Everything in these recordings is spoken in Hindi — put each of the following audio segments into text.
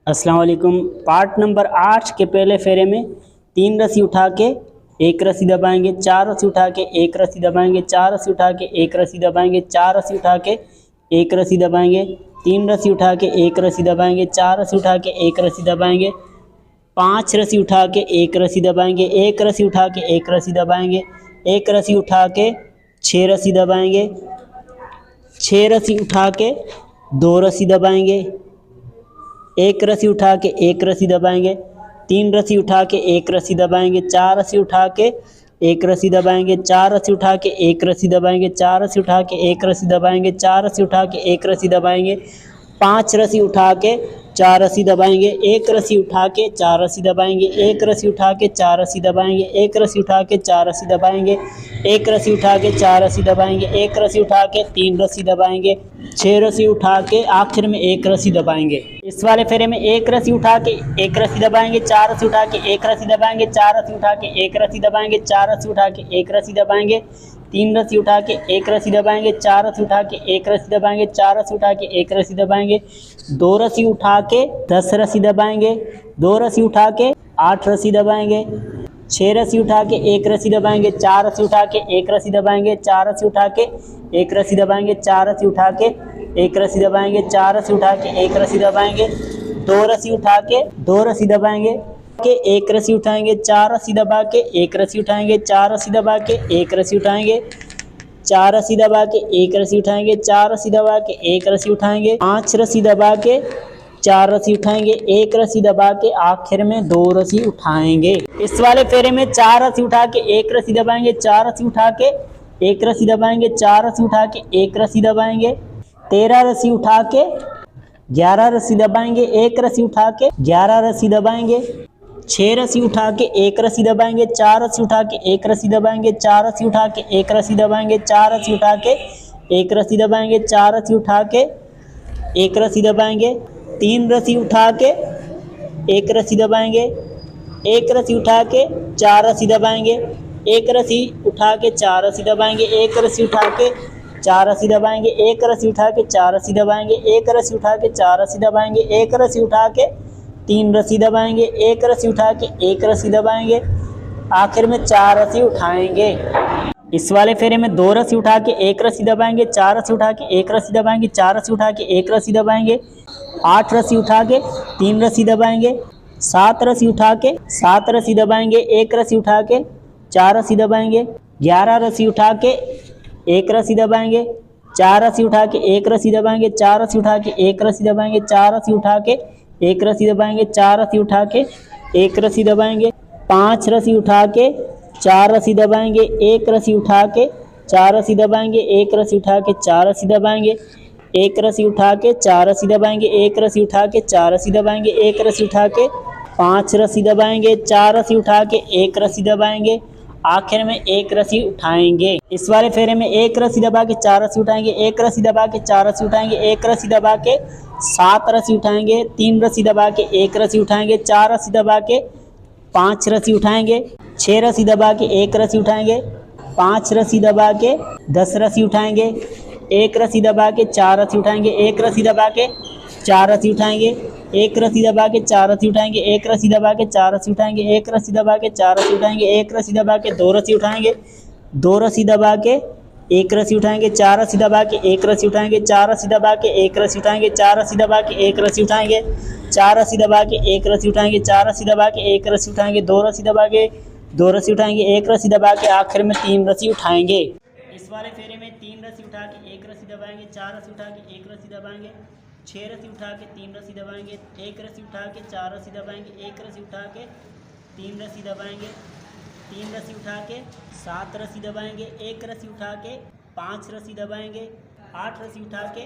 अस्सलाम वालेकुम। पार्ट नंबर 8 के पहले फेरे में 3 रस्सी उठा के 1 रस्सी दबाएंगे, 4 रस्सी उठा के 1 रस्सी दबाएंगे, 4 रस्सी उठा के 1 रस्सी दबाएंगे, 4 रस्सी उठा के 1 रस्सी दबाएंगे, 3 रस्सी उठा के 1 रस्सी दबाएंगे, 4 रस्सी उठा के 1 रस्सी दबाएंगे, 5 रस्सी उठा के 1 रस्सी दबाएंगे, 1 रस्सी उठा के 1 रस्सी दबाएंगे, 1 रस्सी उठा के 6 रस्सी दबाएंगे, 6 रस्सी उठा के 2 रस्सी दबाएंगे, 1 रस्सी उठा के 1 रस्सी दबाएंगे, 3 रस्सी उठा के 1 रस्सी दबाएंगे, 4 रस्सी उठा के 1 रस्सी दबाएंगे, 4 रस्सी उठा के 1 रस्सी दबाएंगे, 4 रस्सी उठा के 1 रस्सी दबाएंगे, 4 रस्सी उठा के 1 रस्सी दबाएंगे, 5 रस्सी उठा के 4 रस्सी दबाएंगे, 1 रस्सी उठा के 4 रस्सी दबाएंगे, 1 रस्सी उठा के 4 रस्सी दबाएंगे, 1 रस्सी उठा के 4 रस्सी दबाएंगे, 1 रस्सी उठा के 4 रस्सी दबाएंगे, 1 रस्सी उठा के 3 रस्सी दबाएंगे, 6 रस्सी उठा के आखिर में 1 रस्सी दबाएंगे। इस वाले फेरे में 1 रस्सी उठा के 1 रस्सी दबाएंगे, 4 रस्सी उठा के 1 रस्सी दबाएंगे, 4 रस्सी उठा के 1 रस्सी दबाएंगे, 4 रस्सी उठा के 1 रस्सी दबाएंगे, 3 रस्सी उठा के 1 रस्सी दबाएंगे, 4 रस्सी उठा के 1 रस्सी दबाएंगे, 4 रस्सी उठा के 1 रस्सी दबाएंगे, 2 रस्सी उठा के 10 रस्सी दबाएंगे, 2 रस्सी उठा के 8 रस्सी दबाएंगे, 6 रस्सी उठा के 1 रस्सी दबाएंगे, 4 रस्सी उठा के 1 रस्सी दबाएंगे, 4 रस्सी उठा के 1 रस्सी दबाएंगे, 4 रस्सी उठा के 1 रस्सी दबाएंगे, 4 रस्सी उठा के 1 रस्सी दबाएंगे, 2 रस्सी उठा के 2 रस्सी दबाएंगे के 1 रस्सी उठाएंगे, 4 रस्सी दबा के 1 रस्सी उठाएंगे, 4 रस्सी दबा के 1 रस्सी उठाएंगे, 4 रस्सी दबा के 1 रस्सी उठाएंगे, 4 रस्सी दबा के 1 रस्सी उठाएंगे, 5 रस्सी दबा के 4 रस्सी उठाएंगे, 1 रस्सी दबा के आखिर में 2 रस्सी उठाएंगे। इस वाले फेरे में 4 रस्सी उठा के 1 रस्सी दबाएंगे, 4 रस्सी उठा के 1 रस्सी दबाएंगे, 4 रस्सी उठा के 1 रस्सी दबाएंगे, 13 रस्सी उठा के 11 रस्सी दबाएंगे, 1 रस्सी उठा के 11 रस्सी दबाएंगे, 6 रस्सी उठा के 1 रस्सी दबाएंगे, 4 रस्सी उठा के 1 रस्सी दबाएंगे, 4 रस्सी उठा के 1 रस्सी दबाएंगे, 4 रस्सी उठा के 1 रस्सी दबाएंगे, 4 रस्सी उठा के 1 रस्सी दबाएंगे, 3 रस्सी उठा के 1 रस्सी दबाएंगे, 1 रस्सी उठा के 4 रस्सी दबाएंगे, 1 रस्सी उठा के 4 रस्सी दबाएंगे, 1 रस्सी उठा के 4 रस्सी दबाएंगे, 1 रस्सी उठा के 4 रस्सी दबाएंगे, 1 रस्सी उठा के 4 रस्सी दबाएंगे, 1 रस्सी उठा के 3 रस्सी दबाएंगे, 1 रस्सी उठा के 1 रस्सी दबाएंगे, आखिर में 4 रस्सी उठाएंगे। इस वाले फेरे में 2 रस्सी उठा के 1 रस्सी दबाएंगे, 4 रस्सी उठा के 1 रस्सी दबाएंगे, 4 रस्सी उठा के 1 रस्सी दबाएंगे, 8 रस्सी उठा के 3 रस्सी दबाएंगे, 7 रस्सी उठा के 7 रस्सी दबाएंगे, 1 रस्सी उठा के 4 रस्सी दबाएंगे, 11 रस्सी उठा के 1 रस्सी दबाएंगे, 4 रस्सी उठा के 1 रस्सी दबाएंगे, 4 रस्सी उठा के 1 रस्सी दबाएंगे, 4 रस्सी उठा के 1 रस्सी दबाएंगे, 4 रस्सी उठा के 1 रस्सी दबाएंगे, 5 रस्सी उठा के 4 रस्सी दबाएंगे, 1 रस्सी उठा के 4 रस्सी दबाएंगे, 1 रस्सी उठा के 4 रस्सी दबाएंगे, 1 रस्सी उठा के 4 रस्सी दबाएंगे, 1 रस्सी उठा के 4 रस्सी दबाएंगे, 1 रस्सी उठा के 5 रस्सी दबाएंगे, 4 रस्सी उठा के 1 रस्सी दबाएंगे, आखिर में 1 रस्सी उठाएंगे। इस वाले फेरे में 1 रस्सी दबा के 4 रस्सी उठाएंगे, 1 रस्सी दबा के 4 रस्सी उठाएंगे, 1 रस्सी दबा के 7 रस्सी उठाएंगे, 3 रस्सी दबा के 1 रस्सी उठाएंगे, 4 रस्सी दबा के 5 रस्सी उठाएंगे, 6 रस्सी दबा के 1 रस्सी उठाएंगे, 5 रस्सी दबा के 10 रस्सी उठाएंगे, 1 रस्सी दबा के 4 रस्सी उठाएंगे, 1 रस्सी दबा के 4 रस्सी उठाएंगे, 1 रस्सी दबा के 4 रस्सी उठाएंगे, 1 रस्सी दबा के 4 रस्सी उठाएंगे, 1 रस्सी दबा के 4 रस्सी उठाएंगे, 1 रस्सी दबा के 2 रस्सी उठाएंगे, 2 रस्सी दबा के 1 रस्सी उठाएंगे, 4 रस्सी दबा के 1 रस्सी उठाएंगे, 4 रस्सी दबा के 1 रस्सी उठाएंगे, 4 रस्सी दबा के 1 रस्सी उठाएंगे, 4 रस्सी दबा के 1 रस्सी उठाएंगे, 4 रस्सी दबा के 1 रस्सी उठाएंगे, 2 रस्सी दबा के 2 रस्सी उठाएंगे, 1 रस्सी दबा के आखिर में 3 रस्सी उठाएंगे। इस वाले फेरे में 3 रस्सी उठा के 1 रस्सी दबाएंगे, 4 रस्सी उठा के 1 रस्सी दबाएंगे, 6 रस्सी उठा के 3 रस्सी दबाएंगे, 1 रस्सी उठा के 4 रस्सी दबाएंगे, 1 रस्सी उठा के 3 रस्सी दबाएंगे, 3 रस्सी उठा के 7 रस्सी दबाएंगे, 1 रस्सी उठा के 5 रस्सी दबाएंगे, 8 रस्सी उठा के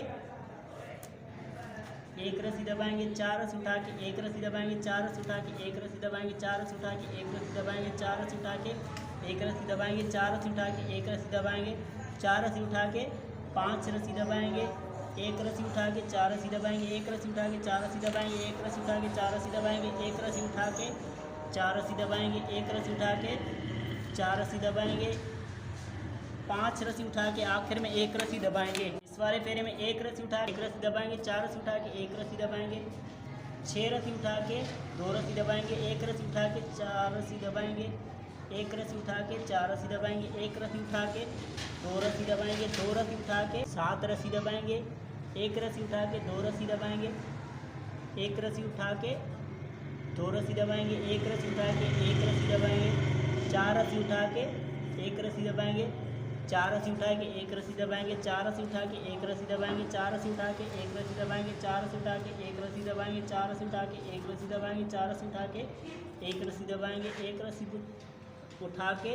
1 रस्सी दबाएंगे, 4 रस्सी उठा के 1 रस्सी दबाएंगे, 4 रस्सी उठा के 1 रस्सी दबाएंगे, 4 रस्सी उठा के 1 रस्सी दबाएंगे, 4 रस्सी उठा के 1 रस्सी दबाएंगे, 4 रस्सी उठा के 1 रस्सी दबाएंगे, 4 रस्सी उठा के 5 रस्सी दबाएंगे, 1 रस्सी उठा के 4 रस्सी दबाएंगे, 1 रस्सी उठा के 4 रस्सी दबाएंगे, 1 रस्सी उठा के 4 रस्सी दबाएंगे, 1 रस्सी उठा के 4 रस्सी दबाएंगे, 1 रस्सी उठा के 4 रस्सी दबाएंगे, 5 रस्सी उठा के आखिर में 1 रस्सी दबाएंगे। इस वाले फेरे में 1 रस्सी उठा के 1 रस्सी दबाएंगे, 4 रस्सी उठा के 1 रस्सी दबाएंगे, 6 रस्सी उठा के 2 रस्सी दबाएंगे, 1 रस्सी उठा के 4 रस्सी दबाएंगे, 1 रस्सी उठा के 4 रस्सी दबाएंगे, 1 रस्सी उठा के 2 रस्सी दबाएंगे, 2 रस्सी उठा के 7 रस्सी दबाएंगे, 1 रस्सी उठा के 2 रस्सी दबाएंगे, 1 रस्सी उठा के 2 रस्सी दबाएंगे, 1 रस्सी उठा के 1 रस्सी दबाएंगे, 4 रस्सी उठा के 1 रस्सी दबाएंगे, 4 रस्सी उठा के 1 रस्सी दबाएंगे, 4 रस्सी उठा के 1 रस्सी दबाएंगे, 4 रस्सी उठा के 1 रस्सी दबाएंगे, 4 रस्सी उठा के 1 रस्सी दबाएंगे, 4 रस्सी उठा के 1 रस्सी दबाएंगे, 4 रस्सी उठा के 1 रस्सी दबाएंगे, 1 रस्सी उठा के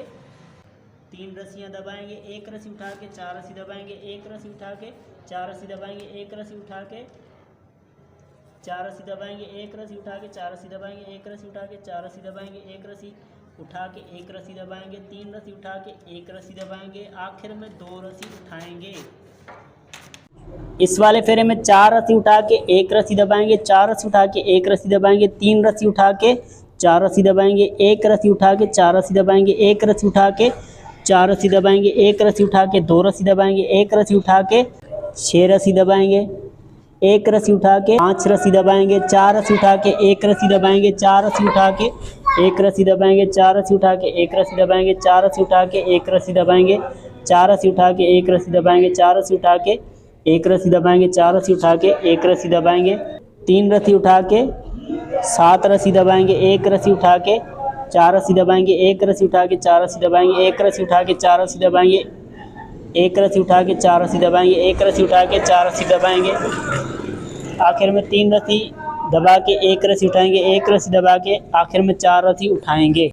3 रस्सियाँ दबाएंगे, 1 रस्सी उठा के 4 रस्सी दबाएंगे, 1 रस्सी उठा के 4 रस्सी दबाएंगे, 1 रस्सी उठा के 4 रस्सी दबाएंगे, 1 रस्सी उठा के 4 रस्सी दबाएंगे, 1 रस्सी उठा के 4 रस्सी दबाएंगे, 1 रस्सी उठा के 1 रस्सी दबाएंगे, 3 रस्सी उठा के 1 रस्सी दबाएंगे, आखिर में 2 रस्सी उठाएंगे। इस वाले फेरे में 4 रस्सी उठा के 1 रस्सी दबाएंगे, 4 रस्सी उठा के 1 रस्सी दबाएंगे, 3 रस्सी उठा के 4 रस्सी दबाएंगे, 1 रस्सी उठा के 4 रस्सी दबाएंगे, 1 रस्सी उठा के 4 रस्सी दबाएंगे, 1 रस्सी उठा के 2 रस्सी दबाएंगे, 1 रस्सी उठा के 6 रस्सी दबाएंगे, 1 रस्सी उठा के 5 रस्सी दबाएंगे, 4 रस्सी उठा के 1 रस्सी दबाएंगे, 4 रस्सी उठा के 1 रस्सी दबाएंगे, 4 रस्सी उठा के 1 रस्सी दबाएंगे, 4 रस्सी उठा के 1 रस्सी दबाएंगे, 4 रस्सी उठा के 1 रस्सी दबाएंगे, 4 रस्सी उठा के 1 रस्सी दबाएंगे, 4 रस्सी उठा के 1 रस्सी दबाएंगे, 3 रस्सी उठा के 7 रस्सी दबाएंगे, 1 रस्सी उठा के 4 रस्सी दबाएंगे, 1 रस्सी उठा के 4 रस्सी दबाएंगे, 1 रस्सी उठा के 4 रस्सी दबाएंगे, 1 रस्सी उठा के 4 रस्सी दबाएंगे, 1 रस्सी उठा के 4 रस्सी दबाएंगे, आखिर में 3 रस्सी दबा के 1 रस्सी उठाएंगे, 1 रस्सी दबा के आखिर में 4 रस्सी उठाएंगे।